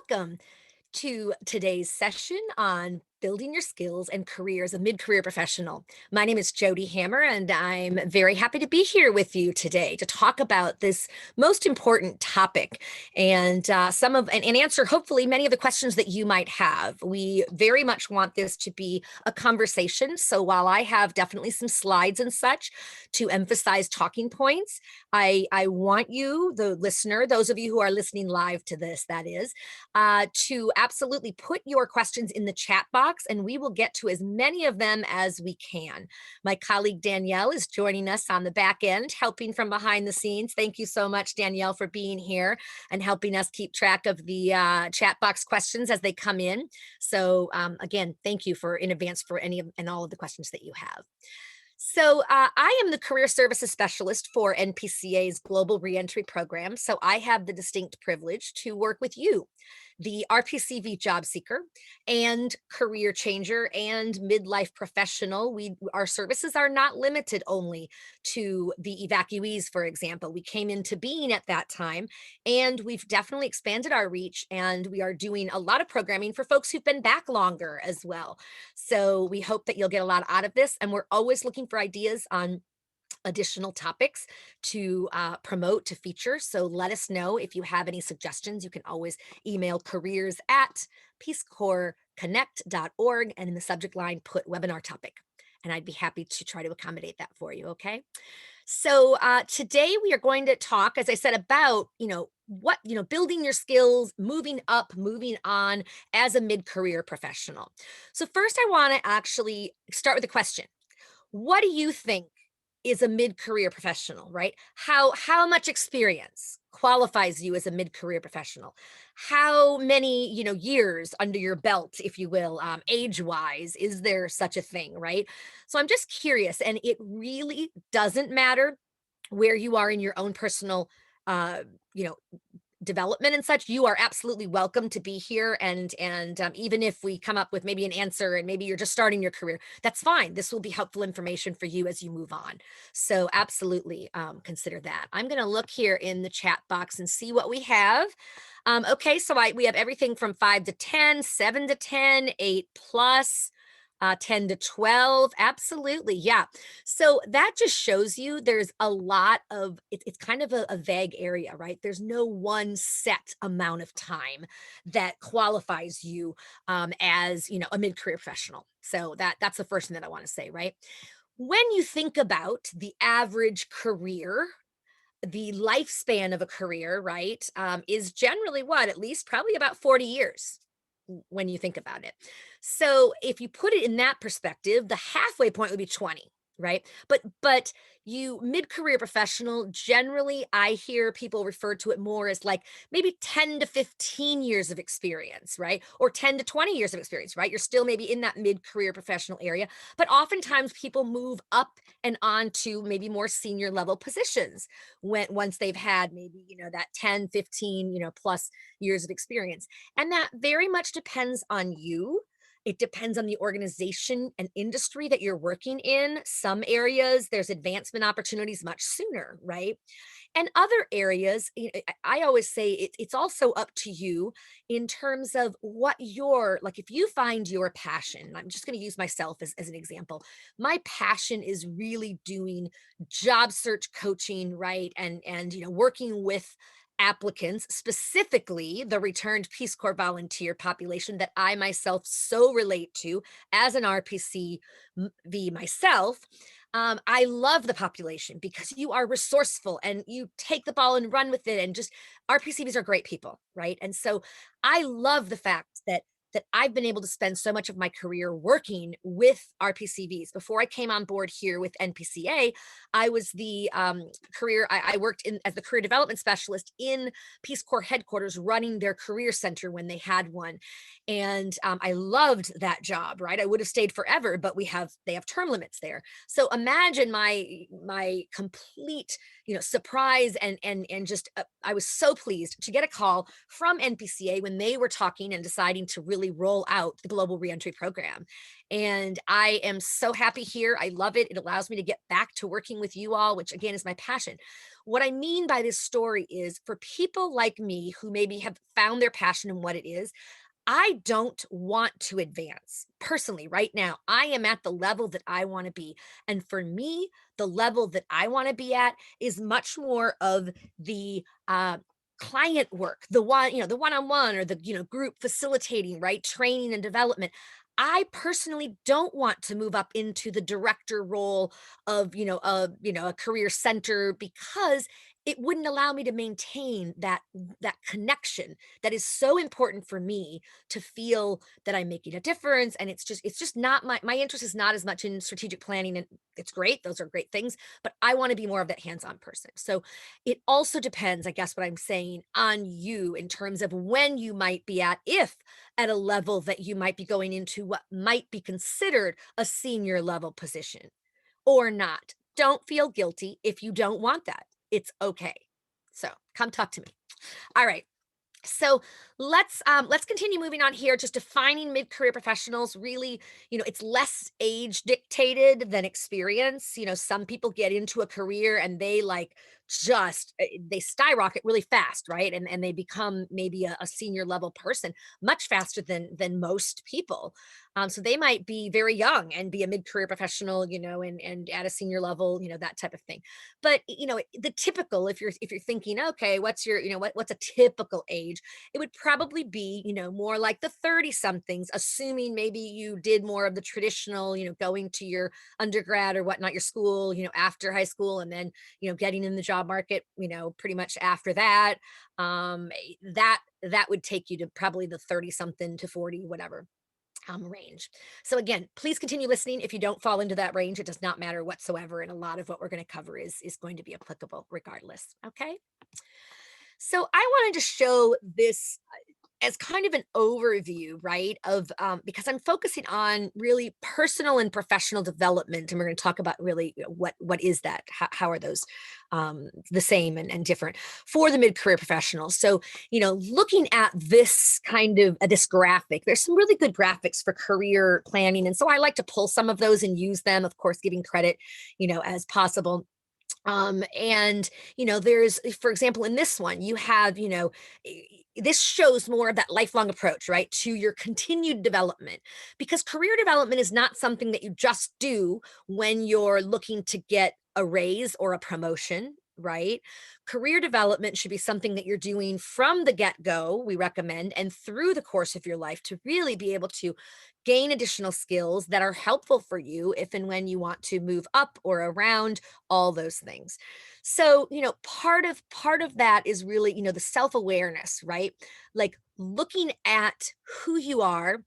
welcome to today's session on building your skills and career as a mid-career professional. My name is Jodi Hammer, and I'm very happy to be here with you today to talk about this most important topic and answer hopefully many of the questions that you might have. We very much want this to be a conversation. So while I have definitely some slides and such to emphasize talking points, I want you, the listener, those of you who are listening live to this, that is, to absolutely put your questions in the chat box, and we will get to as many of them as we can. My colleague Danielle is joining us on the back end, helping from behind the scenes. Thank you so much, Danielle, for being here and helping us keep track of the chat box questions as they come in. So again, thank you in advance for any of and all of the questions that you have. So I am the career services specialist for NPCA's global reentry program. So I have the distinct privilege to work with you, the RPCV job seeker and career changer and midlife professional. Our services are not limited only to the evacuees, for example. We came into being at that time, and we've definitely expanded our reach, and we are doing a lot of programming for folks who've been back longer as well. So we hope that you'll get a lot out of this, and we're always looking for ideas on additional topics to promote, to feature. So let us know if you have any suggestions. You can always email careers@peacecorpsconnect.org, and in the subject line, put webinar topic. And I'd be happy to try to accommodate that for you, okay? So today we are going to talk, as I said, about, building your skills, moving up, moving on as a mid-career professional. So first I want to actually start with a question. What do you think is a mid-career professional, right? How much experience qualifies you as a mid-career professional? How many, years under your belt, if you will, age-wise, is there such a thing, right? So I'm just curious, and it really doesn't matter where you are in your own personal, uh, you know, development and such. You are absolutely welcome to be here, and even if we come up with maybe an answer and maybe you're just starting your career, that's fine. This will be helpful information for you as you move on. So absolutely consider that. I'm going to look here in the chat box and see what we have. Okay, so we have everything from 5 to 10, 7 to 10, 8 plus, 10 to 12. Absolutely. Yeah. So that just shows you there's a lot of, it's kind of a vague area, right? There's no one set amount of time that qualifies you as, a mid-career professional. So that's the first thing that I want to say, right? When you think about the average career, the lifespan of a career, right, is generally what, at least probably about 40 years when you think about it. So if you put it in that perspective, the halfway point would be 20, right? But you mid-career professional, generally I hear people refer to it more as like maybe 10 to 15 years of experience, right? Or 10 to 20 years of experience, right? You're still maybe in that mid-career professional area, but oftentimes people move up and on to maybe more senior level positions once they've had maybe, that 10, 15, plus years of experience. And that very much depends on you. It depends on the organization and industry that you're working in. Some areas, there's advancement opportunities much sooner, right? And other areas, I always say it's also up to you in terms of what like, if you find your passion, I'm just going to use myself as an example. My passion is really doing job search coaching, right? And working with applicants, specifically the returned Peace Corps volunteer population that I myself so relate to as an RPCV myself. I love the population because you are resourceful and you take the ball and run with it. And just RPCVs are great people, right? And so I love the fact that I've been able to spend so much of my career working with RPCVs. Before I came on board here with NPCA, I was the I worked as the career development specialist in Peace Corps headquarters, running their career center when they had one. And I loved that job, right? I would have stayed forever, but they have term limits there. So imagine my complete, surprise and just I was so pleased to get a call from NPCA when they were talking and deciding to really roll out the global reentry program. And I am so happy here. I love it. It allows me to get back to working with you all, which again is my passion. What I mean by this story is for people like me who maybe have found their passion in what it is, I don't want to advance personally right now. I am at the level that I want to be. And for me, the level that I want to be at is much more of the client work, the one, the one-on-one or the, group facilitating, right? Training and development. I personally don't want to move up into the director role of, a career center because it wouldn't allow me to maintain that connection that is so important for me to feel that I'm making a difference. And it's just not my interest is not as much in strategic planning. And it's great. Those are great things. But I want to be more of that hands-on person. So it also depends, I guess what I'm saying, on you in terms of when you might be at, if at a level that you might be going into what might be considered a senior level position or not. Don't feel guilty if you don't want that. It's okay. So come talk to me. All right. So let's continue moving on here. Just defining mid-career professionals. Really, it's less age dictated than experience. Some people get into a career and they like just they skyrocket really fast, right? And they become maybe a senior level person much faster than most people. So they might be very young and be a mid-career professional, and at a senior level, that type of thing. But the typical, if you're thinking, okay, what's your, what's a typical age? It would probably be, more like the 30 somethings, assuming maybe you did more of the traditional, going to your undergrad or whatnot, your school, after high school, and then, getting in the job market, pretty much after that. That would take you to probably the 30 something to 40, whatever range. So again, please continue listening. If you don't fall into that range, it does not matter whatsoever. And a lot of what we're going to cover is going to be applicable regardless. Okay. So I wanted to show this as kind of an overview, right? Of because I'm focusing on really personal and professional development, and we're going to talk about really what is that? How are those the same and different for the mid-career professionals? So looking at this kind of this graphic, there's some really good graphics for career planning, and so I like to pull some of those and use them. Of course, giving credit, as possible. And there's, for example, in this one, you have, this shows more of that lifelong approach, right, to your continued development, because career development is not something that you just do when you're looking to get a raise or a promotion, right? Career development should be something that you're doing from the get-go, we recommend, and through the course of your life to really be able to gain additional skills that are helpful for you if and when you want to move up or around, all those things. So part of that is really the self-awareness, right? Like looking at who you are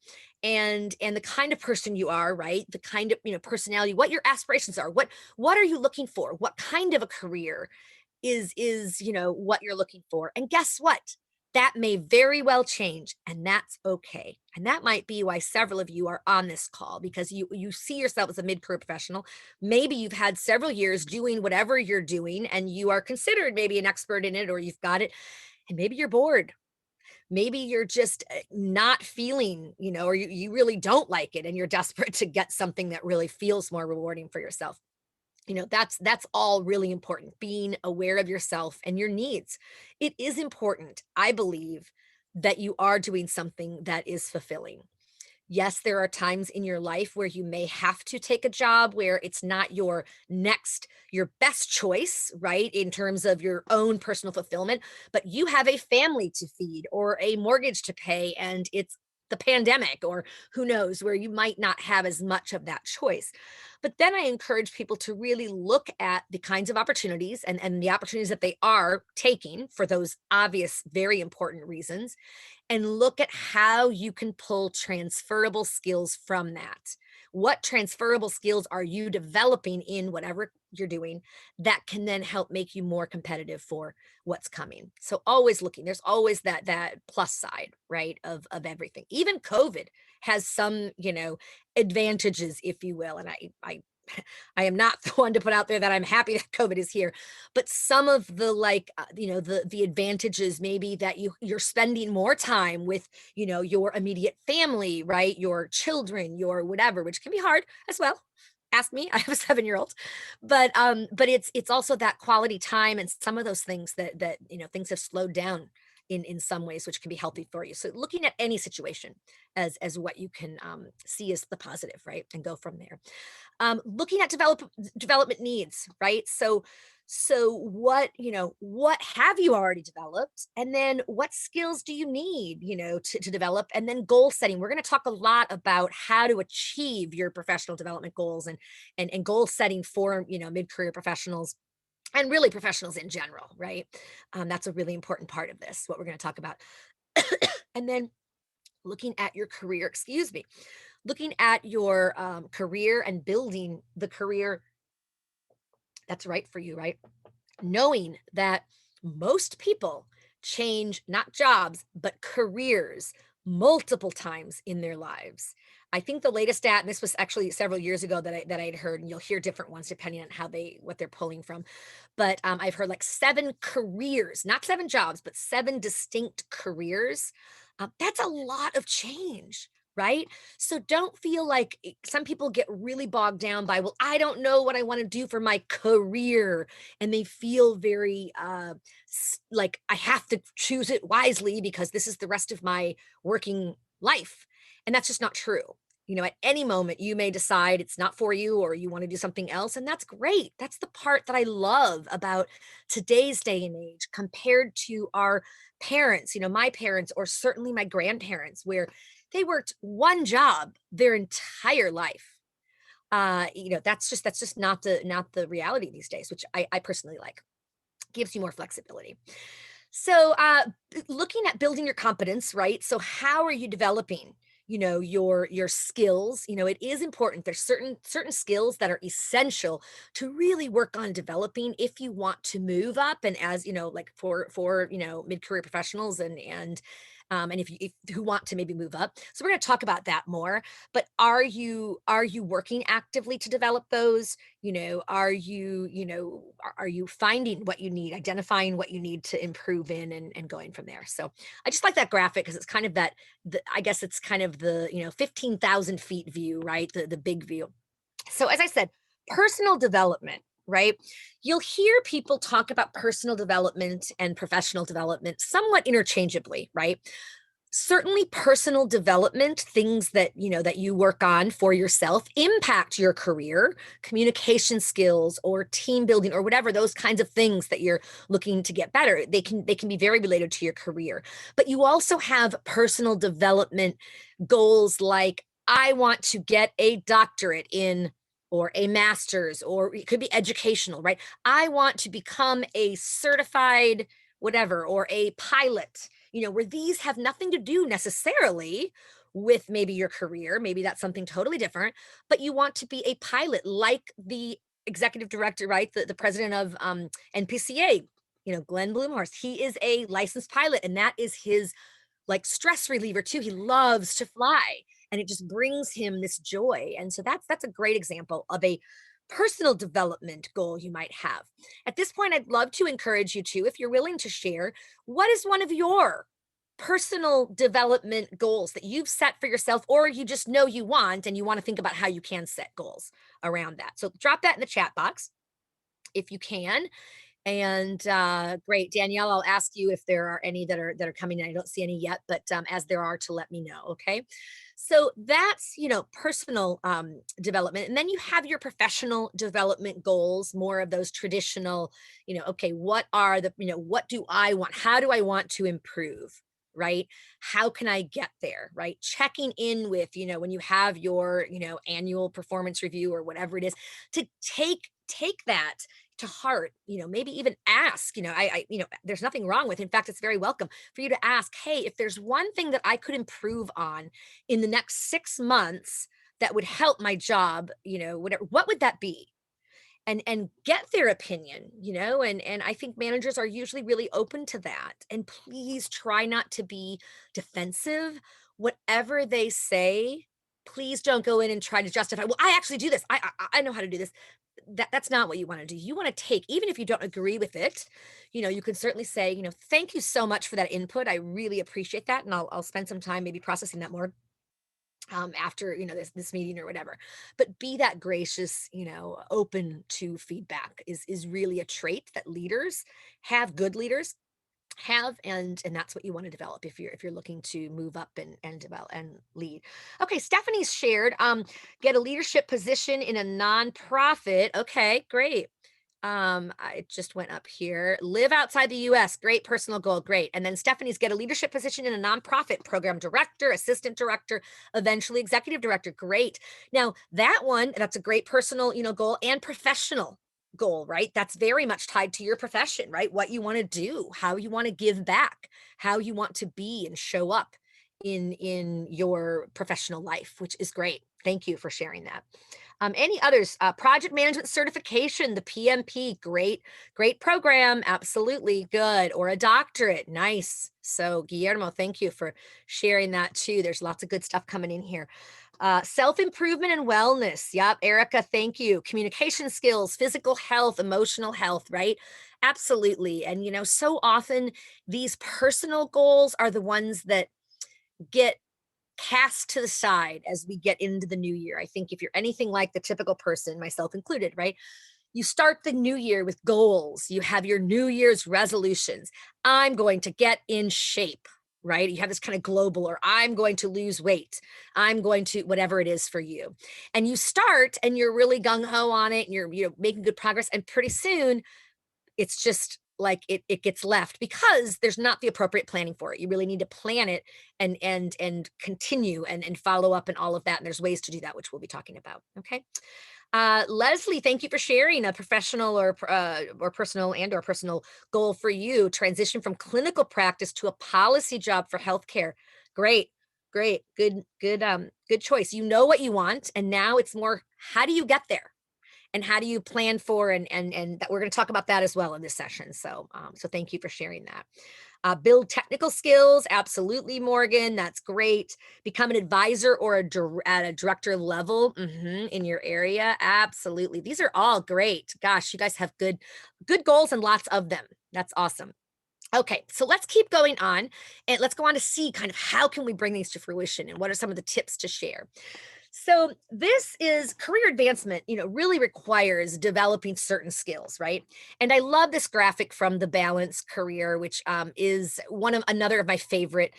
and the kind of person you are, right? The kind of personality, what your aspirations are, what are you looking for, what kind of a career is what you're looking for. And guess what? That may very well change, and that's okay. And that might be why several of you are on this call, because you see yourself as a mid-career professional. Maybe you've had several years doing whatever you're doing and you are considered maybe an expert in it, or you've got it, and maybe you're bored. Maybe you're just not feeling, or you really don't like it and you're desperate to get something that really feels more rewarding for yourself. That's all really important, being aware of yourself and your needs. It is important, I believe, that you are doing something that is fulfilling. Yes, there are times in your life where you may have to take a job where it's not your best choice, right? In terms of your own personal fulfillment, but you have a family to feed or a mortgage to pay, and it's the pandemic, or who knows, where you might not have as much of that choice. But then I encourage people to really look at the kinds of opportunities and the opportunities that they are taking for those obvious, very important reasons, and look at how you can pull transferable skills from that. What transferable skills are you developing in whatever you're doing that can then help make you more competitive for what's coming? So always looking, there's always that plus side, right, of everything. Even COVID has some, advantages, if you will. And I I am not the one to put out there that I'm happy that COVID is here, but some of the the advantages maybe that you're spending more time with, your immediate family, right? Your children, your whatever, which can be hard as well. Ask me. I have a 7-year-old. But it's also that quality time and some of those things that, things have slowed down in some ways, which can be healthy for you. So looking at any situation as what you can, see as the positive, right? And go from there. Looking at development needs, right? So what have you already developed? And then what skills do you need, to develop? And then goal setting. We're going to talk a lot about how to achieve your professional development goals and goal setting for, mid-career professionals and really professionals in general, right? That's a really important part of this, what we're going to talk about. And then looking at your career, excuse me, looking at your career and building the career that's right for you, right? Knowing that most people change not jobs, but careers multiple times in their lives. I think the latest stat, and this was actually several years ago that I'd heard, and you'll hear different ones depending on how what they're pulling from. But I've heard like 7 careers, not 7 jobs, but 7 distinct careers. That's a lot of change, right? So don't feel like some people get really bogged down by, well, I don't know what I want to do for my career, and they feel very like I have to choose it wisely because this is the rest of my working life. And that's just not true. At any moment, you may decide it's not for you or you want to do something else. And that's great. That's the part that I love about today's day and age compared to our parents, my parents, or certainly my grandparents, where they worked one job their entire life. That's just not the reality these days, which I personally like. Gives you more flexibility. So, looking at building your competence, right? So, how are you developing, your skills? It is important. There's certain skills that are essential to really work on developing if you want to move up. And as like for mid career professionals and if who want to maybe move up. So we're going to talk about that more. But are you working actively to develop those? Are you finding what you need, identifying what you need to improve in and going from there? So I just like that graphic because it's kind of I guess it's kind of the 15,000 feet view, right? The big view. So as I said, personal development, right? You'll hear people talk about personal development and professional development somewhat interchangeably, right? Certainly personal development, things that you work on for yourself impact your career, communication skills or team building or whatever, those kinds of things that you're looking to get better. They can be very related to your career. But you also have personal development goals like I want to get a doctorate in or a master's, or it could be educational, right? I want to become a certified whatever or a pilot, where these have nothing to do necessarily with maybe your career. Maybe that's something totally different, but you want to be a pilot like the executive director, right? The president of NPCA, Glenn Bloomhorst. He is a licensed pilot, and that is his like stress reliever too. He loves to fly and it just brings him this joy. And so that's a great example of a personal development goal you might have. At this point, I'd love to encourage you to, if you're willing to share, what is one of your personal development goals that you've set for yourself or you just know you want and you want to think about how you can set goals around that. So drop that in the chat box if you can. And great, Danielle, I'll ask you if there are any that are coming in. I don't see any yet, but as there are, to let me know. Okay, so that's personal development, and then you have your professional development goals, more of those traditional. Okay, what are what do I want? How do I want to improve? Right? How can I get there? Right? Checking in with when you have your annual performance review or whatever it is, to take that to heart, maybe even ask, there's nothing wrong with, in fact, it's very welcome for you to ask, hey, if there's one thing that I could improve on in the next 6 months that would help my job, whatever, what would that be? And get their opinion, and I think managers are usually really open to that. And please try not to be defensive. Whatever they say, please don't go in and try to justify, well, I actually do this. I know how to do this. That's not what you want to do. You want to take, even if you don't agree with it, you can certainly say, thank you so much for that input. I really appreciate that. And I'll spend some time maybe processing that more. after this meeting or whatever. But be that gracious, open to feedback is really a trait that leaders have, good leaders have, and that's what you want to develop if you're looking to move up and develop and lead. Okay, Stephanie's shared, get a leadership position in a nonprofit. Okay, great. I just went up here. Live outside the US. Great personal goal. Great. And then Stephanie's get a leadership position in a nonprofit, program director, assistant director, eventually executive director. Great. Now, that one, that's a great personal, goal and professional goal, right? That's very much tied to your profession, right? What you want to do, how you want to give back, how you want to be and show up in your professional life, which is great. Thank you for sharing that. Any others? Project management certification, the PMP, great program, absolutely good. Or a doctorate, nice. So Guillermo, thank you for sharing that too. There's lots of good stuff coming in here. Self-improvement and wellness. Yep. Erica, thank you. Communication skills, physical health, emotional health, right? Absolutely. And, so often these personal goals are the ones that get cast to the side as we get into the new year. I think if you're anything like the typical person, myself included, right? You start the new year with goals. You have your New Year's resolutions. I'm going to get in shape, right? You have this kind of global, or I'm going to lose weight. I'm going to, whatever it is for you. And you start and you're really gung ho on it and you're making good progress. And pretty soon it's just like it gets left because there's not the appropriate planning for it. You really need to plan it and continue and follow up and all of that. And there's ways to do that, which we'll be talking about. Okay. Leslie, thank you for sharing a professional or personal goal for you. Transition from clinical practice to a policy job for healthcare. Great, great, good choice. You know what you want, and now it's more, how do you get there? And how do you plan for and that we're going to talk about that as well in this session. So thank you for sharing that. Build technical skills, absolutely, Morgan. That's great. Become an advisor or at a director level in your area, absolutely. These are all great. Gosh, you guys have good goals and lots of them. That's awesome. Okay, so let's keep going on and let's go on to see kind of how can we bring these to fruition and what are some of the tips to share. So this is career advancement, really requires developing certain skills, right? And I love this graphic from the Balance Career, which is another of my favorite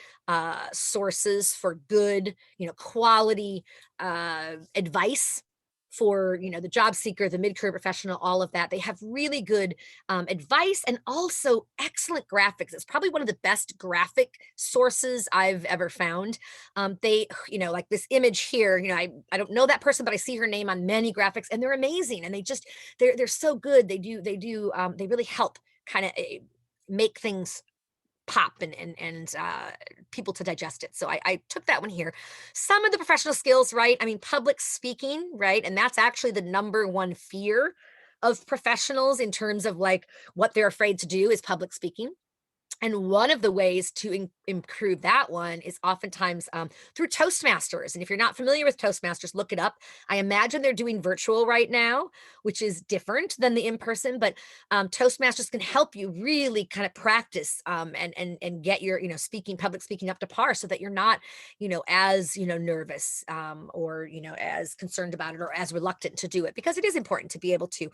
sources for good, quality advice for the job seeker, the mid-career professional, all of that. They have really good advice and also excellent graphics. It's probably one of the best graphic sources I've ever found. They, like this image here, I don't know that person, but I see her name on many graphics and they're amazing. And they're so good. They really help kind of make things pop and people to digest it. So I took that one here. Some of the professional skills, right? I mean, public speaking, right? And that's actually the number one fear of professionals in terms of like what they're afraid to do is public speaking. And one of the ways to improve that one is oftentimes through Toastmasters. And if you're not familiar with Toastmasters, look it up. I imagine they're doing virtual right now, which is different than the in-person, but Toastmasters can help you really kind of practice and get your, public speaking up to par so that you're not, as, nervous or, as concerned about it or as reluctant to do it, because it is important to be able to,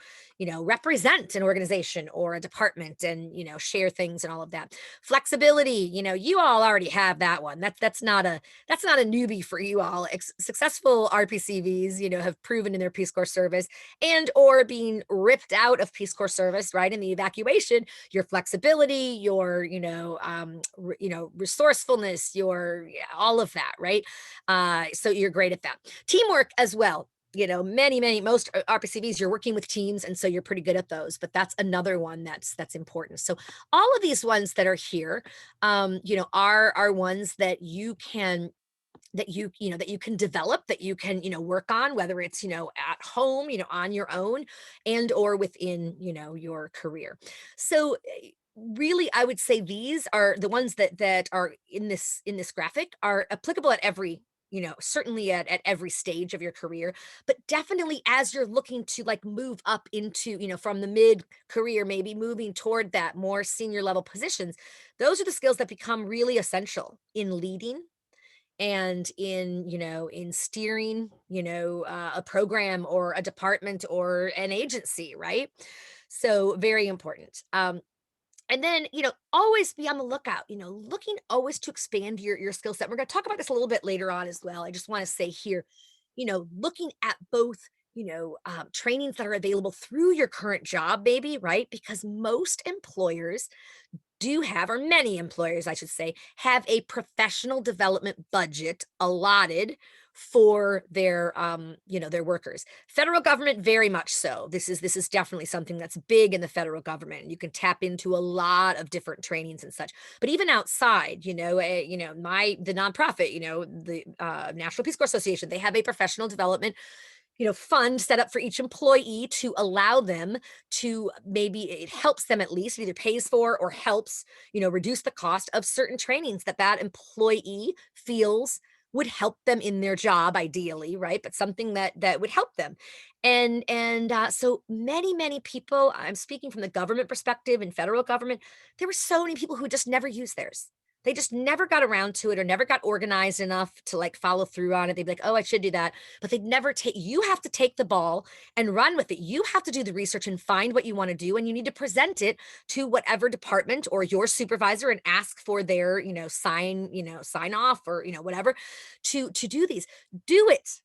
represent an organization or a department and, share things and all of that. Flexibility, you all already have that one. That's not a newbie for you all. Successful RPCVs, have proven in their Peace Corps service and or being ripped out of Peace Corps service, right, in the evacuation, your flexibility, your, resourcefulness, your all of that, right? So you're great at that. Teamwork as well. Most RPCVs, you're working with teams, and so you're pretty good at those. But that's another one that's important. So all of these ones that are here, are ones that you can that you can develop, that you can work on, whether it's at home, on your own, and or within your career. So really, I would say these are the ones that are in this graphic are applicable at every certainly at every stage of your career, but definitely as you're looking to like move up into from the mid career, maybe moving toward that more senior level positions, those are the skills that become really essential in leading, and in, in steering, a program or a department or an agency, right? So very important. And then, always be on the lookout, looking always to expand your skill set. We're going to talk about this a little bit later on as well. I just want to say here, looking at both, trainings that are available through your current job, maybe, right? Because most employers do have, or many employers, I should say, have a professional development budget allotted for their workers. Federal government, very much so. This is definitely something that's big in the federal government. You can tap into a lot of different trainings and such. But even outside, the nonprofit, the National Peace Corps Association, they have a professional development fund set up for each employee to allow them to, maybe it helps them, at least it either pays for or helps, reduce the cost of certain trainings that employee feels would help them in their job, ideally, right? But something that would help them. So many people, I'm speaking from the government perspective and federal government, there were so many people who just never used theirs. They just never got around to it or never got organized enough to like follow through on it. They'd be like, oh, I should do that, but they'd never take. You have to take the ball and run with it. You have to do the research and find what you want to do, and you need to present it to whatever department or your supervisor and ask for their, sign off, or whatever, to do these. Do it.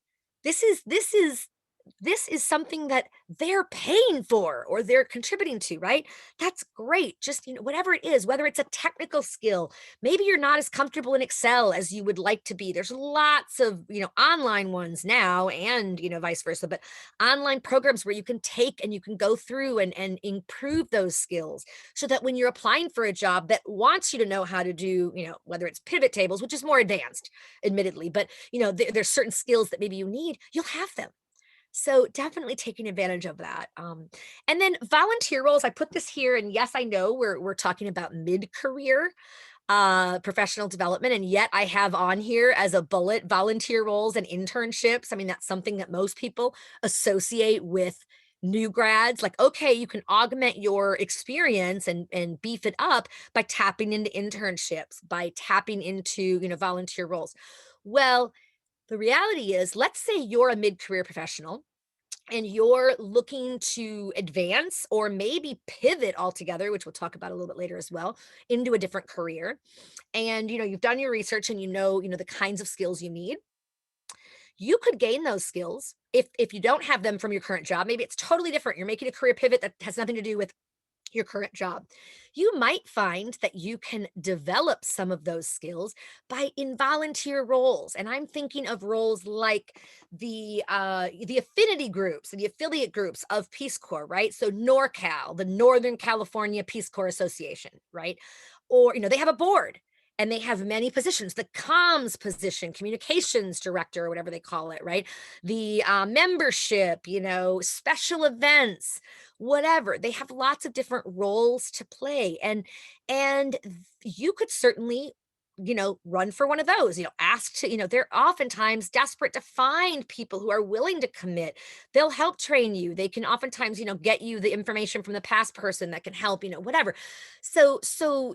This is something that they're paying for or they're contributing to, right? That's great. Just, whatever it is, whether it's a technical skill, maybe you're not as comfortable in Excel as you would like to be. There's lots of, online ones now, and, vice versa, but online programs where you can take and you can go through and improve those skills, so that when you're applying for a job that wants you to know how to do, whether it's pivot tables, which is more advanced, admittedly, but, there's certain skills that maybe you need, you'll have them. So definitely taking advantage of that. And then volunteer roles, I put this here, and yes, I know we're talking about mid-career professional development, and yet I have on here as a bullet volunteer roles and internships. I mean, that's something that most people associate with new grads. Like, okay, you can augment your experience and beef it up by tapping into internships, by tapping into, volunteer roles. Well, the reality is, let's say you're a mid-career professional and you're looking to advance or maybe pivot altogether, which we'll talk about a little bit later as well, into a different career. And you've done your research and the kinds of skills you need. You could gain those skills if you don't have them from your current job. Maybe it's totally different. You're making a career pivot that has nothing to do with your current job. You might find that you can develop some of those skills by in volunteer roles. And I'm thinking of roles like the affinity groups and the affiliate groups of Peace Corps, right? So NorCal, the Northern California Peace Corps Association, right? Or, they have a board and they have many positions, the comms position, communications director, or whatever they call it, right? The membership, special events, whatever. They have lots of different roles to play. And you could certainly, run for one of those, ask to, they're oftentimes desperate to find people who are willing to commit. They'll help train you. They can oftentimes, get you the information from the past person that can help, whatever. So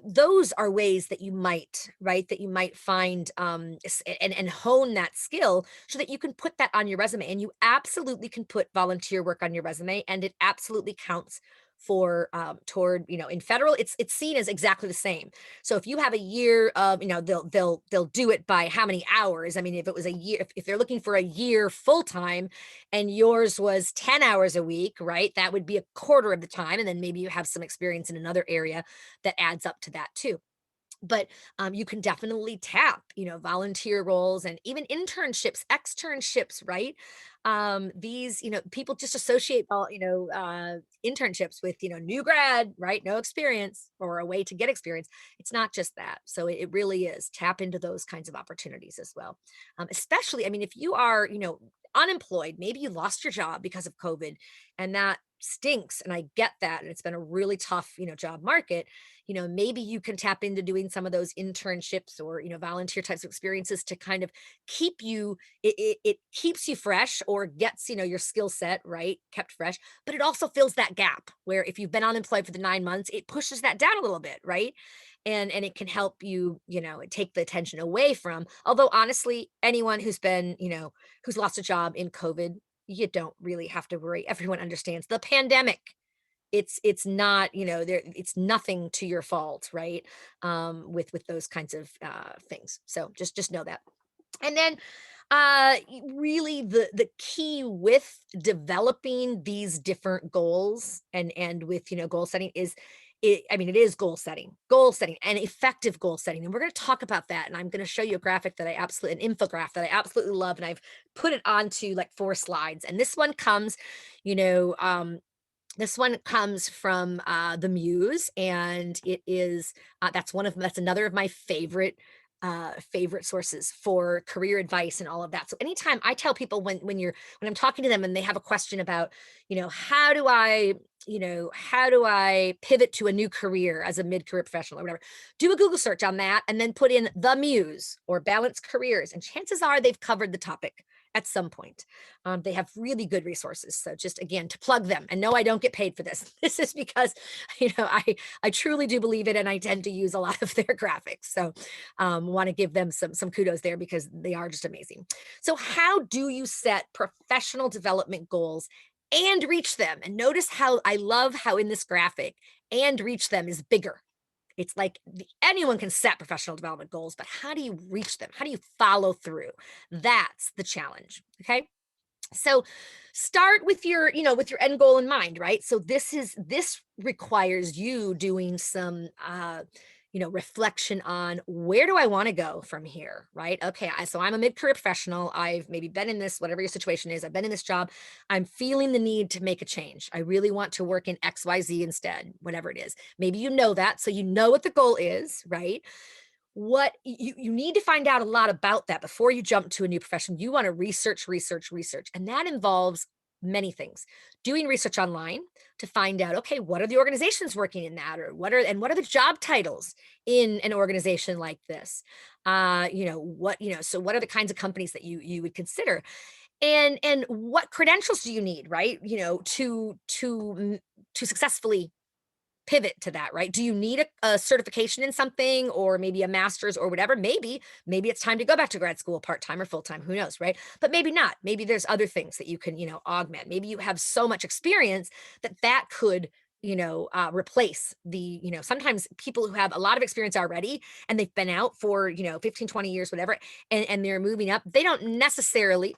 those are ways that you might, right, that you might find and hone that skill so that you can put that on your resume. And you absolutely can put volunteer work on your resume, and it absolutely counts for toward, in federal, it's seen as exactly the same. So if you have a year of, they'll do it by how many hours. I mean, if it was a year, if they're looking for a year full time and yours was 10 hours a week, right, that would be a quarter of the time. And then maybe you have some experience in another area that adds up to that too. But you can definitely tap, volunteer roles and even internships, externships, right? These, people just associate internships with, new grad, right? No experience, or a way to get experience. It's not just that. So it really is tap into those kinds of opportunities as well. Especially, I mean, if you are, unemployed, maybe you lost your job because of COVID, and that stinks, and I get that, and it's been a really tough, job market, maybe you can tap into doing some of those internships or, volunteer types of experiences to kind of keep you it keeps you fresh or gets, your skill set, right, kept fresh, but it also fills that gap where if you've been unemployed for the 9 months, it pushes that down a little bit, right? And it can help you, take the attention away from, although honestly, anyone who's been, who's lost a job in COVID, you don't really have to worry. Everyone understands the pandemic. It's not, there it's nothing to your fault, right? With those kinds of things. So just know that. And then really the key with developing these different goals and with goal setting is it is goal setting and effective goal setting, and we're going to talk about that, and I'm going to show you a graphic that I absolutely an infographic that I absolutely love, and I've put it onto like 4 slides, and this one comes, you know this one comes from, the Muse, and it is, that's another of my favorite sources for career advice and all of that. So anytime I tell people when I'm talking to them and they have a question about, how do I pivot to a new career as a mid-career professional or whatever, do a Google search on that and then put in the Muse or balanced careers, and chances are they've covered the topic at some point. They have really good resources. So just again to plug them. And no, I don't get paid for this. This is because I truly do believe it, and I tend to use a lot of their graphics. So want to give them some kudos there because they are just amazing. So how do you set professional development goals and reach them? And notice how I love how in this graphic and reach them is bigger. It's like anyone can set professional development goals, but how do you reach them? How do you follow through? That's the challenge. Okay. So start with your end goal in mind, right? So this requires you doing some reflection on where do I want to go from here, right? Okay, so I'm a mid-career professional. I've maybe been in this, whatever your situation is, I've been in this job. I'm feeling the need to make a change. I really want to work in XYZ instead, whatever it is. Maybe you know that, so you know what the goal is, right? What you need to find out a lot about that before you jump to a new profession. You want to research, and that involves many things. Doing research online to find out, okay, what are the organizations working in that, or what are the job titles in an organization like this? So what are the kinds of companies that you would consider? And what credentials do you need, right? To successfully pivot to that, right? Do you need a certification in something or maybe a master's or whatever? Maybe it's time to go back to grad school part-time or full-time, who knows, right? But maybe not. Maybe there's other things that you can, augment. Maybe you have so much experience that could replace sometimes people who have a lot of experience already and they've been out for 15, 20 years, whatever, and they're moving up, they don't necessarily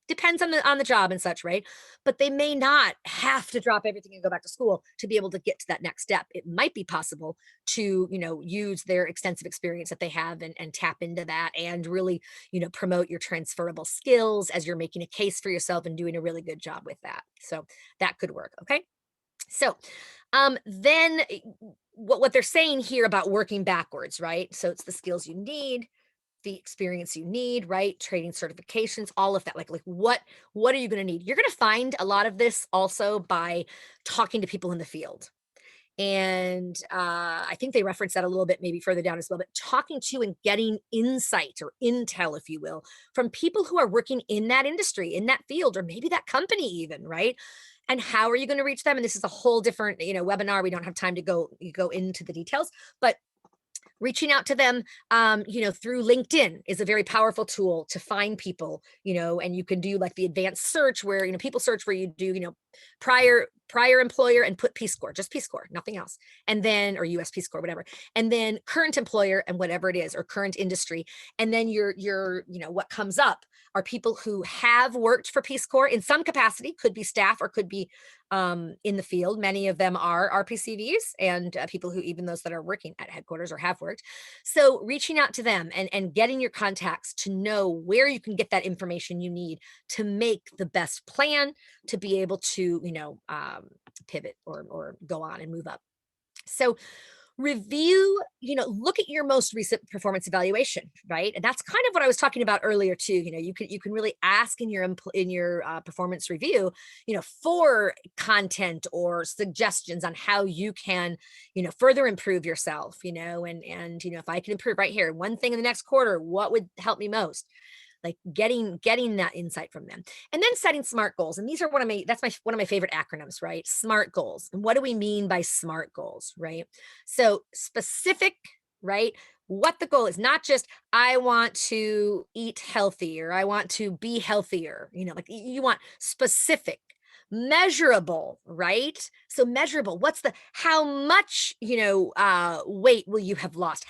depends on the job and such, right? But they may not have to drop everything and go back to school to be able to get to that next step. It might be possible to, use their extensive experience that they have and tap into that and really, promote your transferable skills as you're making a case for yourself and doing a really good job with that. So that could work. Okay. So then what they're saying here about working backwards, right? So it's the skills you need, the experience you need, right? Trading certifications, all of that. Like what are you going to need? You're going to find a lot of this also by talking to people in the field. And I think they reference that a little bit, maybe further down as well, but talking to and getting insight or intel, if you will, from people who are working in that industry, in that field, or maybe that company even, right? And how are you going to reach them? And this is a whole different, webinar. We don't have time to go into the details, but reaching out to them through LinkedIn is a very powerful tool to find people, and you can do like the advanced search where people search where you do prior employer and put Peace Corps, just Peace Corps, nothing else, and then or US Peace Corps, whatever, and then current employer and whatever it is, or current industry, and then your what comes up are people who have worked for Peace Corps in some capacity, could be staff or could be in the field. Many of them are RPCVs and people who, even those that are working at headquarters or have worked. So reaching out to them and getting your contacts to know where you can get that information you need to make the best plan to be able to, pivot or go on and move up. So Review, look at your most recent performance evaluation, right? And that's kind of what I was talking about earlier too. You can really ask in your performance review, for content or suggestions on how you can, further improve yourself, and if I can improve right here, one thing in the next quarter, what would help me most? Like getting that insight from them. And then setting SMART goals. And these are one of my favorite acronyms, right? SMART goals. And what do we mean by SMART goals, right? So specific, right? What the goal is, not just I want to eat healthier, I want to be healthier, like you want specific, measurable, right? So measurable, what's the how much, weight will you have lost,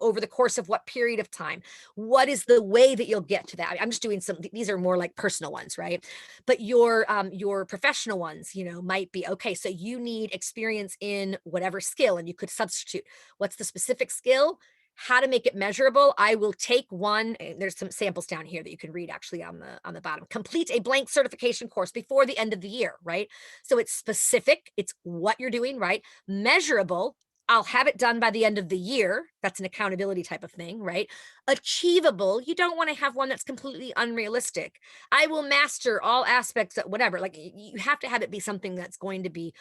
over the course of what period of time? What is the way that you'll get to that? I'm just doing these are more like personal ones, right? But your professional ones, might be okay. So you need experience in whatever skill, and you could substitute. What's the specific skill? How to make it measurable. I will take one, and there's some samples down here that you can read actually on the bottom. Complete a blank certification course before the end of the year, right? So it's specific, it's what you're doing, right? Measurable. I'll have it done by the end of the year. That's an accountability type of thing, right? Achievable. You don't want to have one that's completely unrealistic. I will master all aspects of whatever. Like you have to have it be something that's going to be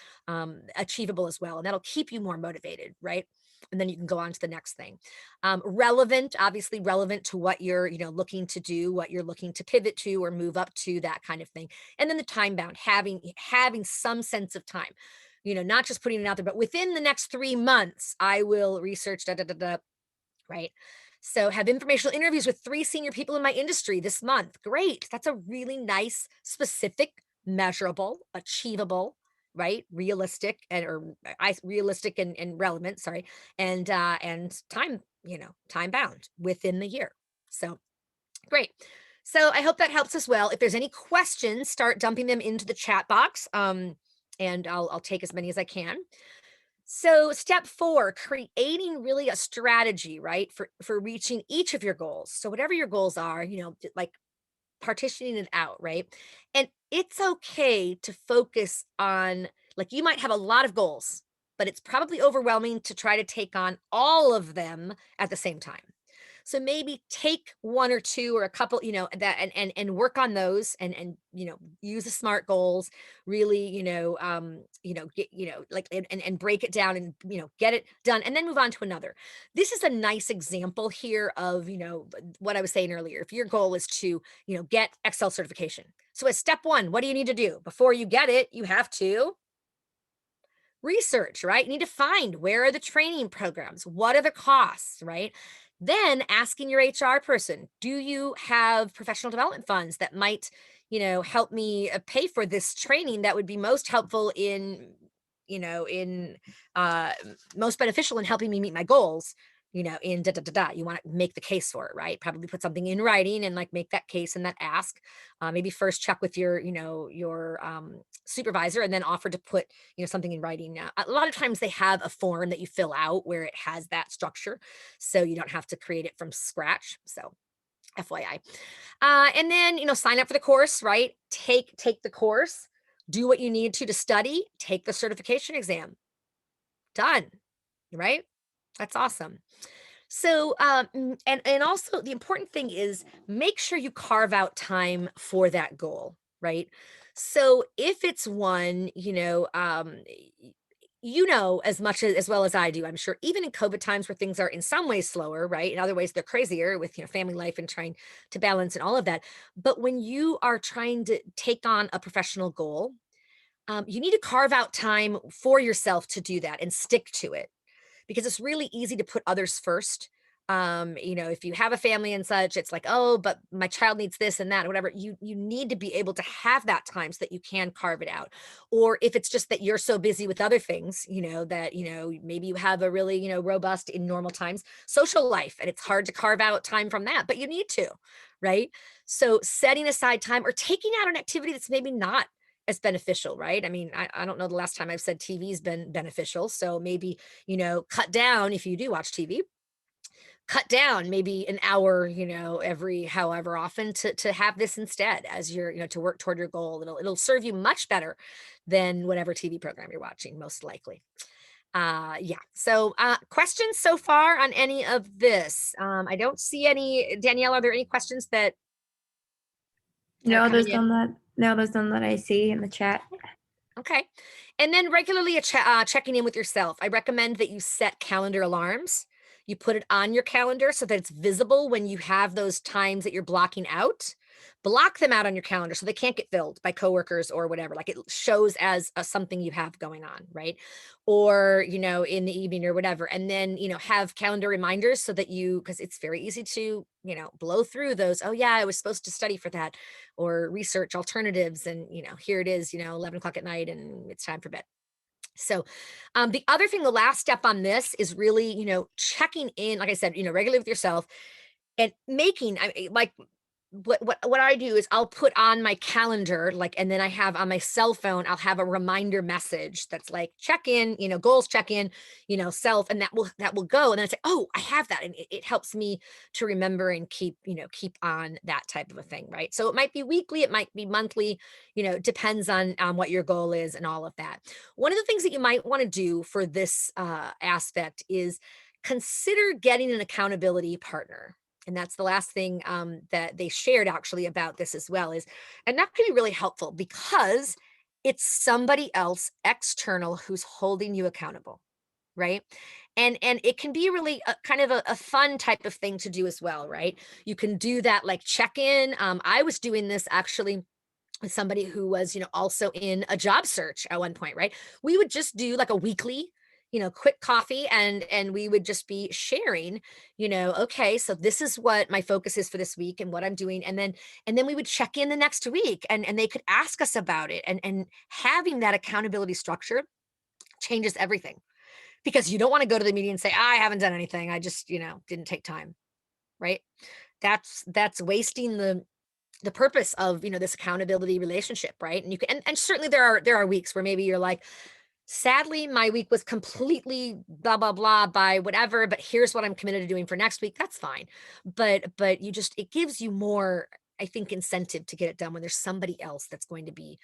achievable as well. And that'll keep you more motivated, right? And then you can go on to the next thing. Relevant, obviously relevant to what you're, looking to do, what you're looking to pivot to or move up to, that kind of thing. And then the time bound, having some sense of time, not just putting it out there, but within the next 3 months, I will research da da da da, right? So have informational interviews with 3 senior people in my industry this month. Great. That's a really nice, specific, measurable, achievable, right? Realistic realistic and relevant, sorry. And time, time bound within the year. So great. So I hope that helps as well. If there's any questions, start dumping them into the chat box. And I'll take as many as I can. So step 4, creating really a strategy, right? For reaching each of your goals. So whatever your goals are, like partitioning it out, right? And it's okay to focus on, like, you might have a lot of goals, but it's probably overwhelming to try to take on all of them at the same time. So maybe take one or two or a couple, that and work on those and use the SMART goals, really, get, like and break it down and get it done and then move on to another. This is a nice example here of, what I was saying earlier. If your goal is to, get Excel certification. So as step 1, what do you need to do? Before you get it, you have to research, right? You need to find, where are the training programs? What are the costs, right? Then asking your HR person, do you have professional development funds that might, help me pay for this training that would be most helpful in most beneficial in helping me meet my goals, in da da da da. You want to make the case for it, right? Probably put something in writing and like make that case and that ask. Maybe first check with your supervisor and then offer to put something in writing. Now, a lot of times they have a form that you fill out where it has that structure, so you don't have to create it from scratch. So FYI. And then, sign up for the course, right? Take the course, do what you need to study, take the certification exam. Done, right? That's awesome. So, and also the important thing is make sure you carve out time for that goal, right? So if it's one, as much as well as I do, I'm sure, even in COVID times where things are in some ways slower, right? In other ways, they're crazier with, family life and trying to balance and all of that. But when you are trying to take on a professional goal, you need to carve out time for yourself to do that and stick to it, because it's really easy to put others first. If you have a family and such, it's like, oh, but my child needs this and that, or whatever. You need to be able to have that time so that you can carve it out. Or if it's just that you're so busy with other things, that maybe you have a really robust in normal times social life, and it's hard to carve out time from that, but you need to, right? So setting aside time or taking out an activity that's maybe not as beneficial, right? I mean, I don't know the last time I've said TV's been beneficial. So maybe, cut down if you do watch TV, cut down maybe an hour, every however often to have this instead as your, to work toward your goal. It'll serve you much better than whatever TV program you're watching, most likely. Yeah. So, questions so far on any of this? I don't see any. Danielle, are there any questions that are No, coming there's in? none that no, there's none that I see in the chat. Okay. And then regularly checking in with yourself. I recommend that you set calendar alarms. You put it on your calendar so that it's visible when you have those times that you're blocking out. Block them out on your calendar so they can't get filled by coworkers or whatever. Like it shows as something you have going on, right? Or, in the evening or whatever. And then, have calendar reminders so that because it's very easy to, blow through those. Oh, yeah, I was supposed to study for that or research alternatives. And, here it is, 11 o'clock at night and it's time for bed. So, the other thing, the last step on this is really, checking in, like I said, regularly with yourself and like what I do is I'll put on my calendar, like, and then I have on my cell phone, I'll have a reminder message that's like check in, goals check in, self, and that will go. And then I say, oh, I have that. And it helps me to remember and keep on that type of a thing. Right. So it might be weekly, it might be monthly, it depends on what your goal is and all of that. One of the things that you might want to do for this aspect is consider getting an accountability partner. And that's the last thing that they shared actually about this as well is, and that can be really helpful because it's somebody else external who's holding you accountable, right? And it can be really kind of a fun type of thing to do as well, right? You can do that like check in. I was doing this actually with somebody who was, also in a job search at one point, right? We would just do like a weekly, quick coffee and we would just be sharing, okay, so this is what my focus is for this week and what I'm doing. And then we would check in the next week and they could ask us about it. And having that accountability structure changes everything because you don't want to go to the meeting and say, I haven't done anything. I just, didn't take time, right? That's wasting the purpose of this accountability relationship, right? And you can and certainly there are weeks where maybe you're like, sadly my week was completely blah blah blah by whatever, but here's what I'm committed to doing for next week. That's fine. But it gives you more, I think, incentive to get it done when there's somebody else that's going to be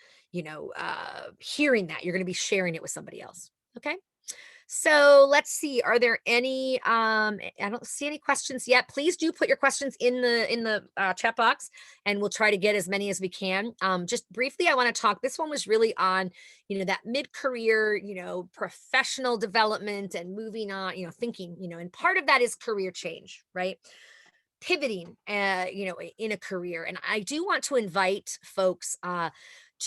hearing that you're going to be sharing it with somebody else. Okay. So let's see. Are there any? I don't see any questions yet. Please do put your questions in the chat box, and we'll try to get as many as we can. Just briefly, I want to talk. This one was really on, that mid-career, professional development and moving on, thinking, and part of that is career change, right? Pivoting, in a career. And I do want to invite folks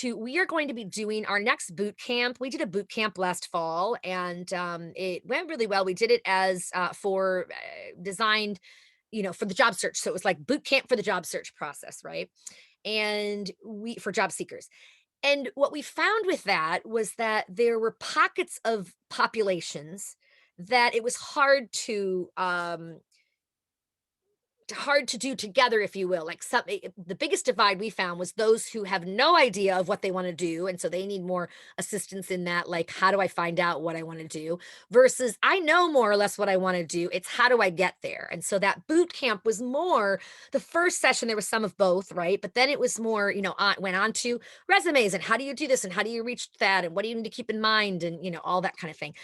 we are going to be doing our next boot camp. We did a boot camp last fall and it went really well. We did it as for designed, for the job search. So it was like boot camp for the job search process, right? And for job seekers. And what we found with that was that there were pockets of populations that it was hard to do together, if you will. Like the biggest divide we found was those who have no idea of what they want to do. And so they need more assistance in that. Like, how do I find out what I want to do versus I know more or less what I want to do. It's how do I get there? And so that boot camp was more the first session. There was some of both, right? But then it was more, went on to resumes and how do you do this and how do you reach that? And what do you need to keep in mind? And, all that kind of thing.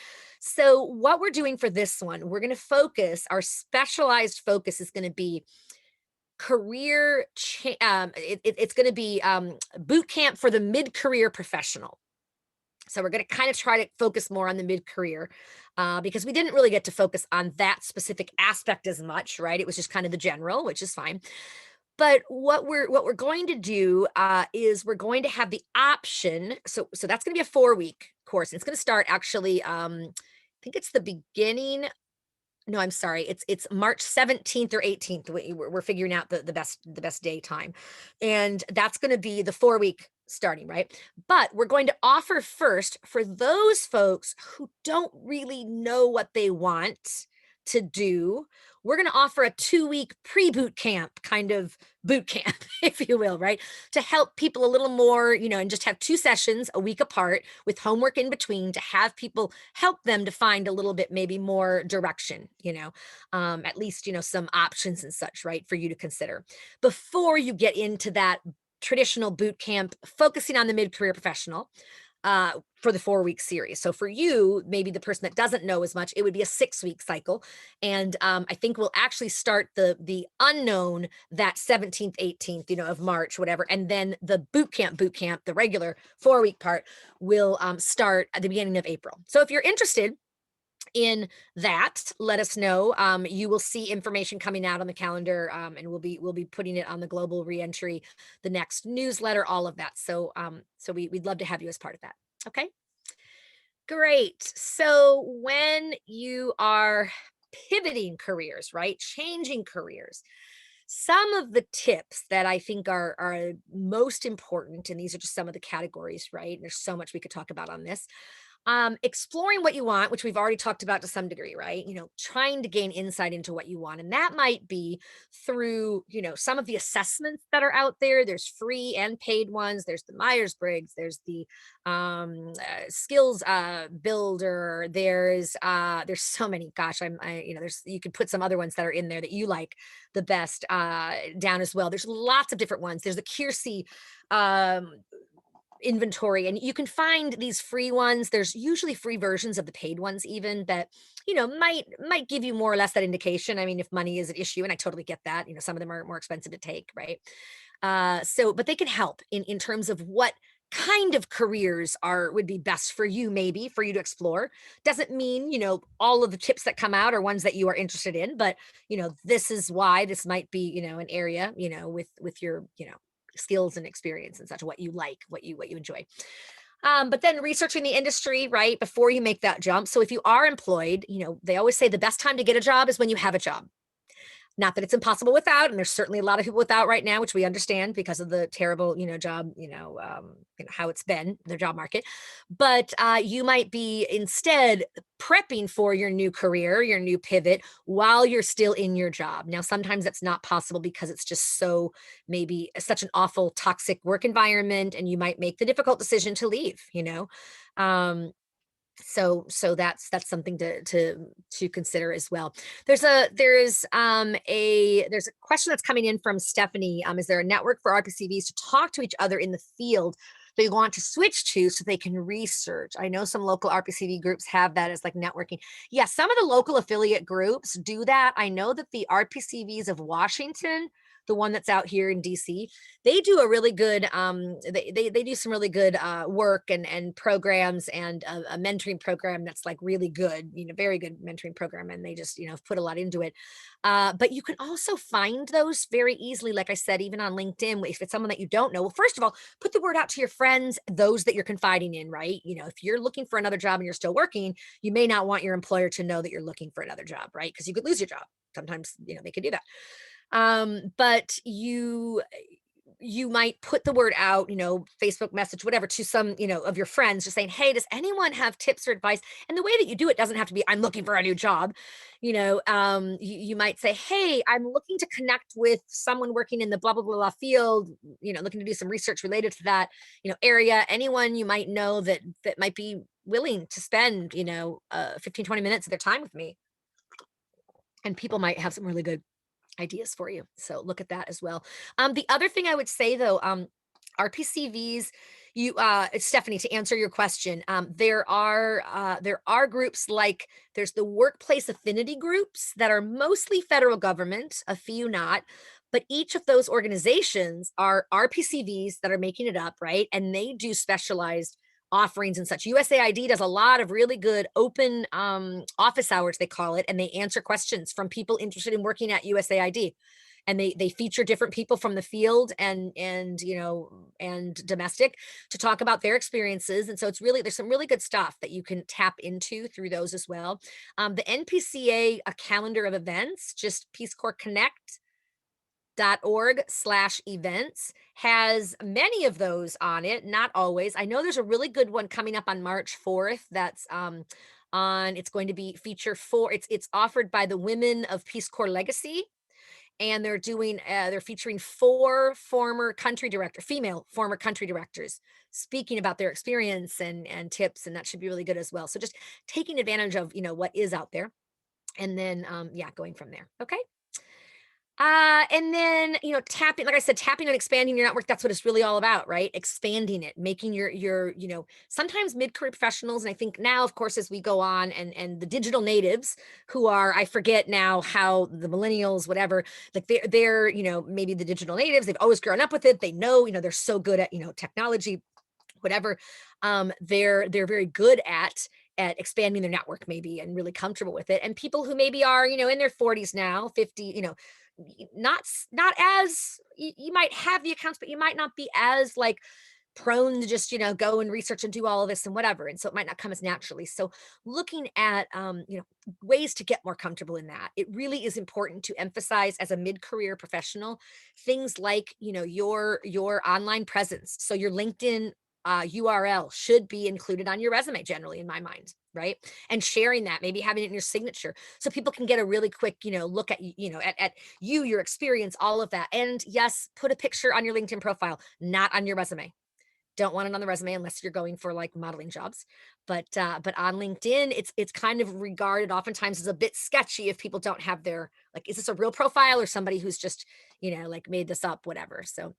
So, what we're doing for this one, we're going to focus, our specialized focus is going to be it's going to be boot camp for the mid-career professional. So we're going to kind of try to focus more on the mid-career because we didn't really get to focus on that specific aspect as much, right? It was just kind of the general, which is fine. But what we're going to do is we're going to have the option. So that's going to be a 4-week course. It's going to start actually. I think it's the beginning. No, I'm sorry. It's March 17th or 18th. We're figuring out the best day time. And that's going to be the 4-week starting, right? But we're going to offer first for those folks who don't really know what they want to do. We're going to offer a 2-week pre-boot camp kind of boot camp, if you will, right? To help people a little more, and just have 2 sessions a week apart with homework in between to have people help them to find a little bit maybe more direction, at least, some options and such, right, for you to consider before you get into that traditional boot camp focusing on the mid-career professional. for the 4-week series. So for you, maybe the person that doesn't know as much, it would be a 6-week cycle. And I think we'll actually start the unknown that 17th, 18th, of March, whatever. And then the boot camp, the regular 4-week part will start at the beginning of April. So if you're interested in that, let us know. You will see information coming out on the calendar, and we'll be putting it on the Global Reentry, the next newsletter, all of that. So we'd love to have you as part of that. Okay, great. So when you are pivoting careers, right, changing careers, some of the tips that I think are most important, and these are just some of the categories, right? There's so much we could talk about on this. Exploring what you want, which we've already talked about to some degree, right? Trying to gain insight into what you want. And that might be through, some of the assessments that are out there. There's free and paid ones. There's the Myers-Briggs, there's the skills builder. There's so many. Gosh, there's, you could put some other ones that are in there that you like the best down as well. There's lots of different ones. There's the Kiersey um inventory, and you can find these free ones. There's usually free versions of the paid ones even that might give you more or less that indication. I mean, if money is an issue, and I totally get that, some of them are more expensive to take, right? But they can help in terms of what kind of careers would be best for you, maybe for you to explore. Doesn't mean all of the tips that come out are ones that you are interested in, but this is why this might be an area with your skills and experience and such, what you like, what you enjoy. But then researching the industry, right, before you make that jump. So if you are employed, they always say the best time to get a job is when you have a job. Not that it's impossible without, and there's certainly a lot of people without right now, which we understand because of the terrible, job, how it's been, the job market. But you might be instead prepping for your new career, your new pivot while you're still in your job. Now, sometimes that's not possible because it's just so maybe such an awful toxic work environment, and you might make the difficult decision to leave. Um, so that's something to consider as well. There's a question that's coming in from Stephanie. Is there a network for RPCVs to talk to each other in the field they want to switch to so they can research? I know some local RPCV groups have that as like networking. Yeah, some of the local affiliate groups do that. I know that the RPCVs of Washington, the one that's out here in DC, they do a really good they do some really good work and programs, and a mentoring program that's like really good, very good mentoring program, and they just put a lot into it. But you can also find those very easily, like I said, even on LinkedIn. If it's someone that you don't know, well, first of all, put the word out to your friends, those that you're confiding in, right? If you're looking for another job and you're still working, you may not want your employer to know that you're looking for another job, right? Because you could lose your job. Sometimes they could do that. But you might put the word out, Facebook message, whatever, to some, of your friends, just saying, hey, does anyone have tips or advice? And the way that you do it doesn't have to be, I'm looking for a new job. You might say, hey, I'm looking to connect with someone working in the blah, blah, blah, blah field, looking to do some research related to that, area. Anyone you might know that might be willing to spend, 15, 20 minutes of their time with me. And people might have some really good ideas for you. So look at that as well. The other thing I would say though, RPCVs, Stephanie, to answer your question, there are groups like there's the workplace affinity groups that are mostly federal government, a few not, but each of those organizations are RPCVs that are making it up, right? And they do specialized offerings and such. USAID does a lot of really good open office hours, they call it, and they answer questions from people interested in working at USAID. And they feature different people from the field and domestic to talk about their experiences. And so there's some really good stuff that you can tap into through those as well. The NPCA, a calendar of events, just Peace Corps Connect .org/events has many of those on it, not always. I know there's a really good one coming up on March 4th that's it's going to be it's offered by the Women of Peace Corps Legacy, and they're featuring four female former country directors speaking about their experience and tips, and that should be really good as well. So just taking advantage of what is out there, and then going from there. Okay. And then, tapping, like I said, tapping and expanding your network, that's what it's really all about, right? Expanding it, making sometimes mid-career professionals, and I think now, of course, as we go on and the digital natives who are, I forget now how the millennials, whatever, like they're, maybe the digital natives, they've always grown up with it. They know, they're so good at, technology, whatever. They're very good at expanding their network maybe and really comfortable with it. And people who maybe are, in their 40s now, 50, not as you might have the accounts, but you might not be as like prone to just, go and research and do all of this and whatever. And so it might not come as naturally. So looking at ways to get more comfortable in that. It really is important to emphasize as a mid-career professional things like, your online presence. So your LinkedIn URL should be included on your resume generally in my mind, right? And sharing that, maybe having it in your signature so people can get a really quick, look at at you, your experience, all of that. And yes, put a picture on your LinkedIn profile, not on your resume. Don't want it on the resume unless you're going for like modeling jobs. But on LinkedIn, it's kind of regarded oftentimes as a bit sketchy if people don't have their, like, is this a real profile or somebody who's just, like made this up, whatever. So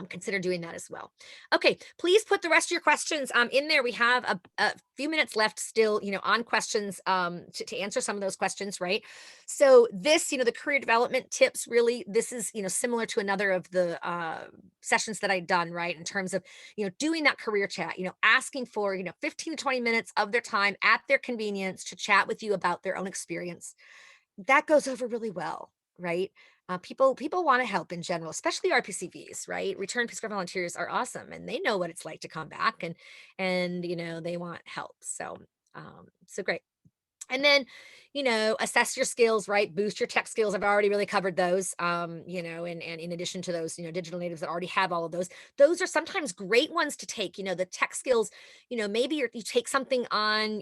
consider doing that as well. Okay, please put the rest of your questions in there. We have a few minutes left still, on questions to answer some of those questions, right? So this, the career development tips, really, this is, similar to another of the sessions that I'd done, right? In terms of, doing that career chat, asking for, 15 to 20 minutes of their time at their convenience to chat with you about their own experience. That goes over really well, right? People want to help in general, especially RPCVs, right? Return Peace Corps volunteers are awesome, and they know what it's like to come back, and they want help. So great. And then, assess your skills, right? Boost your tech skills. I've already really covered those. And in addition to those, digital natives that already have all of those are sometimes great ones to take. The tech skills, maybe you take something on,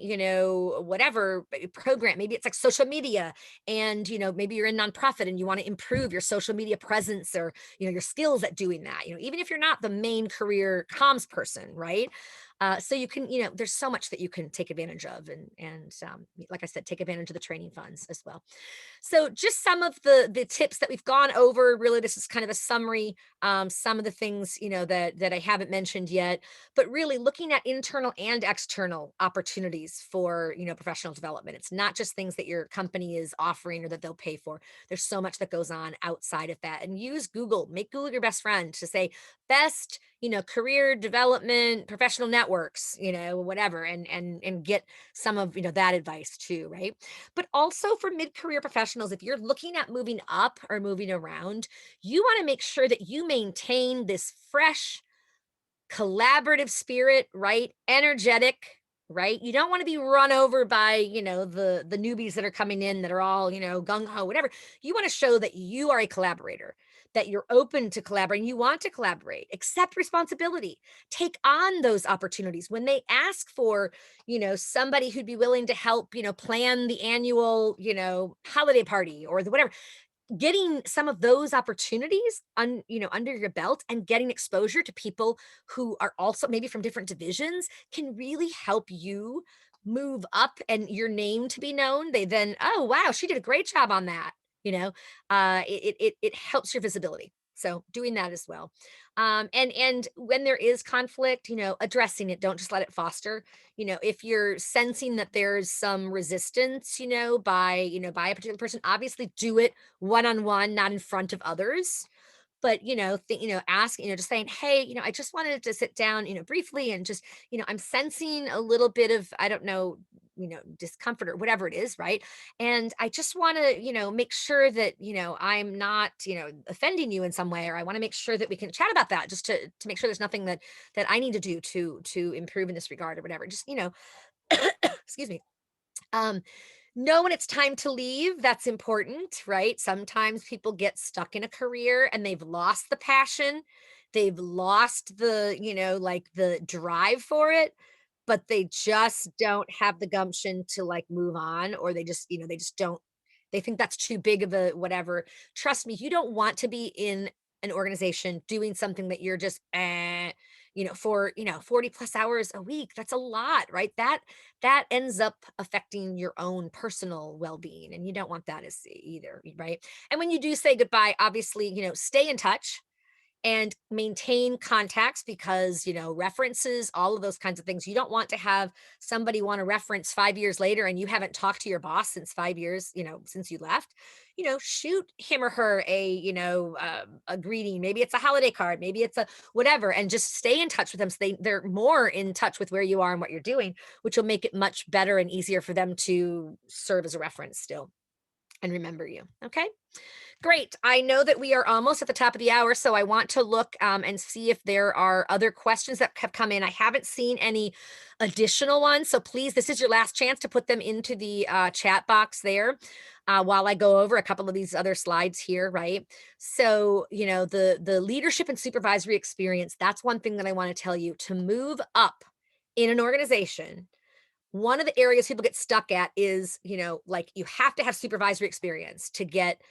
whatever program, maybe it's like social media, and maybe you're in nonprofit and you want to improve your social media presence or your skills at doing that. Even if you're not the main career comms person, right? So you can, there's so much that you can take advantage of, and like I said, take advantage of the training funds as well. So just some of the tips that we've gone over. Really, this is kind of a summary. Some of the things that I haven't mentioned yet, but really looking at internal and external opportunities for professional development. It's not just things that your company is offering or that they'll pay for. There's so much that goes on outside of that. And use Google. Make Google your best friend to say best career development professional networks, whatever, and get some of that advice too, right? But also for mid-career professionals, if you're looking at moving up or moving around, you want to make sure that you maintain this fresh collaborative spirit, right? Energetic, right? You don't want to be run over by, the newbies that are coming in that are all, gung ho, whatever. You want to show that you are a collaborator, that you're open to collaborating, you want to collaborate, accept responsibility, take on those opportunities. When they ask for, somebody who'd be willing to help, plan the annual, holiday party or the whatever, getting some of those opportunities under your belt and getting exposure to people who are also maybe from different divisions can really help you move up and your name to be known. They then, oh wow, she did a great job on that. It helps your visibility. So doing that as well. And when there is conflict, addressing it, don't just let it foster. If you're sensing that there's some resistance, by a particular person, obviously do it one on one, not in front of others. But ask, just saying, hey, I just wanted to sit down, briefly, and just, I'm sensing a little bit of, I don't know, discomfort or whatever it is, right? And I just want to, make sure that, I'm not, offending you in some way, or I want to make sure that we can chat about that, just to make sure there's nothing that I need to do to improve in this regard or whatever. Just, excuse me. Um, know when it's time to leave. That's important, right? Sometimes people get stuck in a career and they've lost the passion. They've lost the, like the drive for it, but they just don't have the gumption to like move on, or they just don't, they think that's too big of a whatever. Trust me, you don't want to be in an organization doing something that you're just, for 40 plus hours a week. That's a lot, right? That ends up affecting your own personal well-being, and you don't want that as either, right? And when you do say goodbye, obviously, stay in touch and maintain contacts, because references, all of those kinds of things. You don't want to have somebody want to reference 5 years later and you haven't talked to your boss since 5 years, since you left. Shoot him or her a greeting. Maybe it's a holiday card, maybe it's a whatever, and just stay in touch with them so they're more in touch with where you are and what you're doing, which will make it much better and easier for them to serve as a reference still and remember you. Okay. Great. I know that we are almost at the top of the hour, so I want to look and see if there are other questions that have come in. I haven't seen any additional ones, so please, this is your last chance to put them into the chat box there while I go over a couple of these other slides here, right? So, the leadership and supervisory experience, that's one thing that I want to tell you. To move up in an organization, one of the areas people get stuck at is, like, you have to have supervisory experience to get,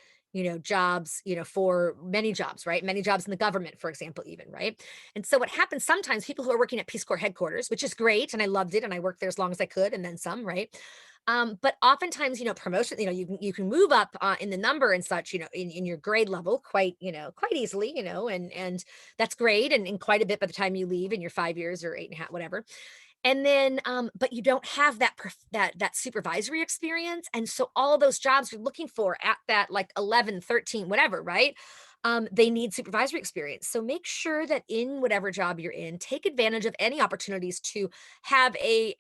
jobs, for many jobs, right? Many jobs in the government, for example, even, right? And so what happens sometimes, people who are working at Peace Corps headquarters, which is great, and I loved it, and I worked there as long as I could, and then some, right? But oftentimes, promotion, you can move up in the number and such, in your grade level quite, quite easily, and that's great, and quite a bit by the time you leave in your 5 years or eight and a half, whatever. And then, but you don't have that supervisory experience, and so all of those jobs you're looking for at that, like, 11, 13, whatever, right? They need supervisory experience. So make sure that in whatever job you're in, take advantage of any opportunities to have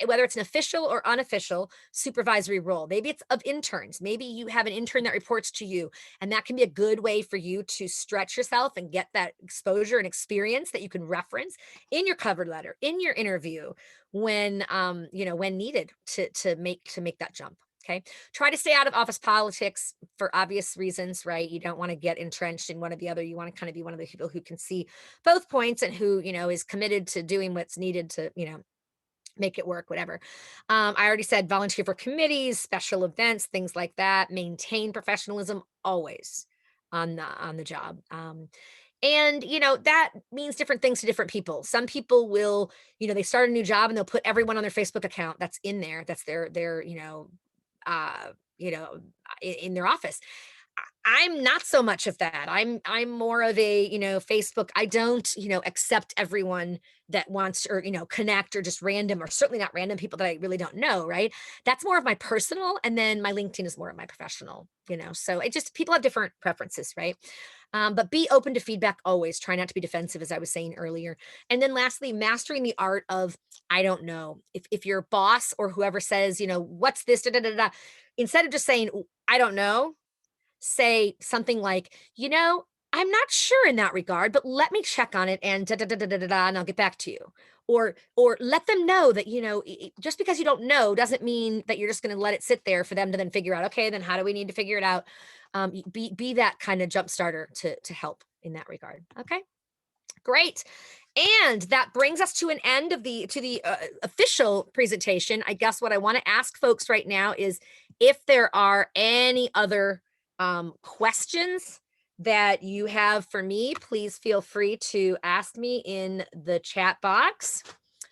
whether it's an official or unofficial supervisory role. Maybe it's of interns. Maybe you have an intern that reports to you, and that can be a good way for you to stretch yourself and get that exposure and experience that you can reference in your cover letter, in your interview, when needed to make that jump. Okay. Try to stay out of office politics for obvious reasons, right? You don't want to get entrenched in one or the other. You want to kind of be one of the people who can see both points and who, is committed to doing what's needed to, make it work, whatever. I already said volunteer for committees, special events, things like that. Maintain professionalism always on the job. And that means different things to different people. Some people will, they start a new job and they'll put everyone on their Facebook account that's in there. That's their, uh, you know, in their office. I'm not so much of that. I'm more of a, Facebook. I don't, accept everyone that wants or, connect, or just random, or certainly not random people that I really don't know, right? That's more of my personal, and then my LinkedIn is more of my professional, So it just, people have different preferences, right? But be open to feedback always. Try not to be defensive, as I was saying earlier. And then lastly, mastering the art of I don't know. If your boss or whoever says, what's this, da, da, da, da, instead of just saying, I don't know, say something like, I'm not sure in that regard, but let me check on it and da, da, da, da, da, da, da, and I'll get back to you. Or let them know that, just because you don't know doesn't mean that you're just going to let it sit there for them to then figure out, okay, then how do we need to figure it out? Be that kind of jump starter to help in that regard. Okay. Great. And that brings us to an end of the official presentation. I guess what I want to ask folks right now is if there are any other questions that you have for me, please feel free to ask me in the chat box.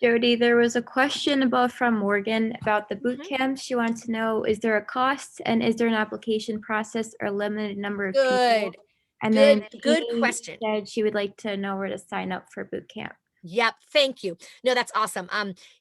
Jody, there was a question from Morgan about the boot Mhm. camp. She wants to know, is there a cost, and is there an application process or a limited number of people? Good, And then good she question. said she would like to know where to sign up for boot camp. Yep, thank you. No, that's awesome.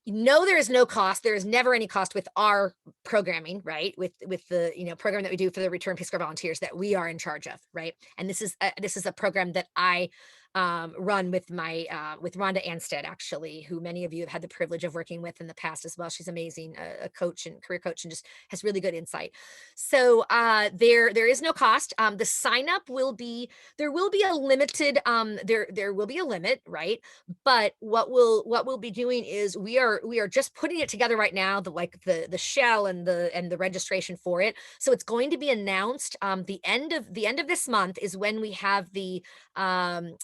No, there is no cost. There is never any cost with our programming, right? With the program that we do for the Return Peace Corps volunteers that we are in charge of, right? And this is a program that I run with my with Rhonda Anstead, actually, who many of you have had the privilege of working with in the past as well. She's amazing, a coach and career coach, and just has really good insight. So there is no cost. The sign up will be, there will be a limited there will be a limit, right? But what we'll be doing is we are just putting it together right now, the shell and the registration for it. So it's going to be announced the end of this month is when we have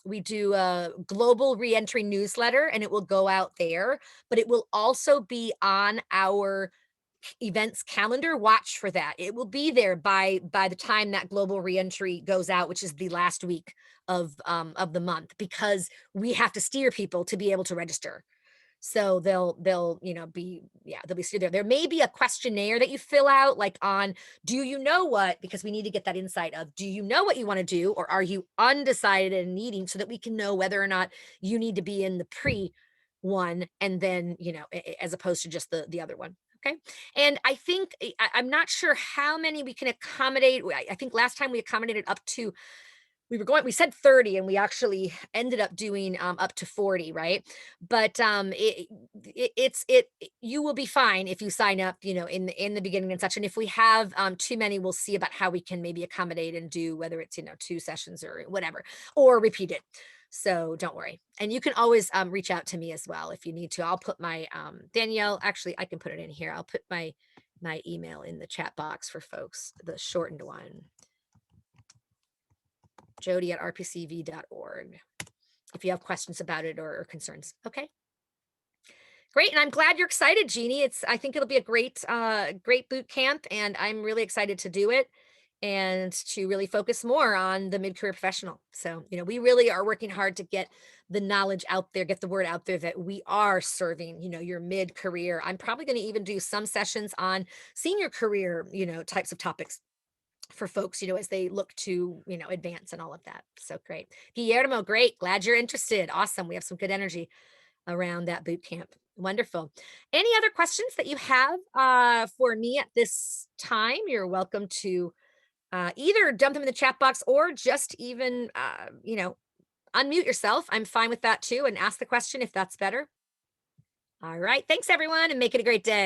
we do a global reentry newsletter, and it will go out there, but it will also be on our events calendar, watch for that. It will be there by the time that global reentry goes out, which is the last week of the month, because we have to steer people to be able to register. So they'll, be, yeah, they'll be still there. There may be a questionnaire that you fill out, like on, do you know what, because we need to get that insight of, do you know what you want to do, or are you undecided and needing, so that we can know whether or not you need to be in the pre one, and then, as opposed to just the other one. Okay. And I think I'm not sure how many we can accommodate. I think last time we accommodated up to, we said 30, and we actually ended up doing up to 40, right? But you will be fine if you sign up, in the beginning and such. And if we have too many, we'll see about how we can maybe accommodate and do, whether it's, two sessions or whatever, or repeat it. So don't worry. And you can always reach out to me as well if you need to. I'll put my Danielle, actually I can put it in here. I'll put my email in the chat box for folks, the shortened one. Jodi@rpcv.org if you have questions about it, or concerns. Okay, great. And I'm glad you're excited, Jeannie. I think it'll be a great boot camp, and I'm really excited to do it and to really focus more on the mid-career professional. So, we really are working hard to get the knowledge out there, get the word out there that we are serving, your mid-career. I'm probably going to even do some sessions on senior career, types of topics for folks, as they look to, advance and all of that. So great. Guillermo, great. Glad you're interested. Awesome. We have some good energy around that boot camp. Wonderful. Any other questions that you have for me at this time? You're welcome to either dump them in the chat box, or just even, unmute yourself. I'm fine with that too, and ask the question if that's better. All right. Thanks, everyone, and make it a great day.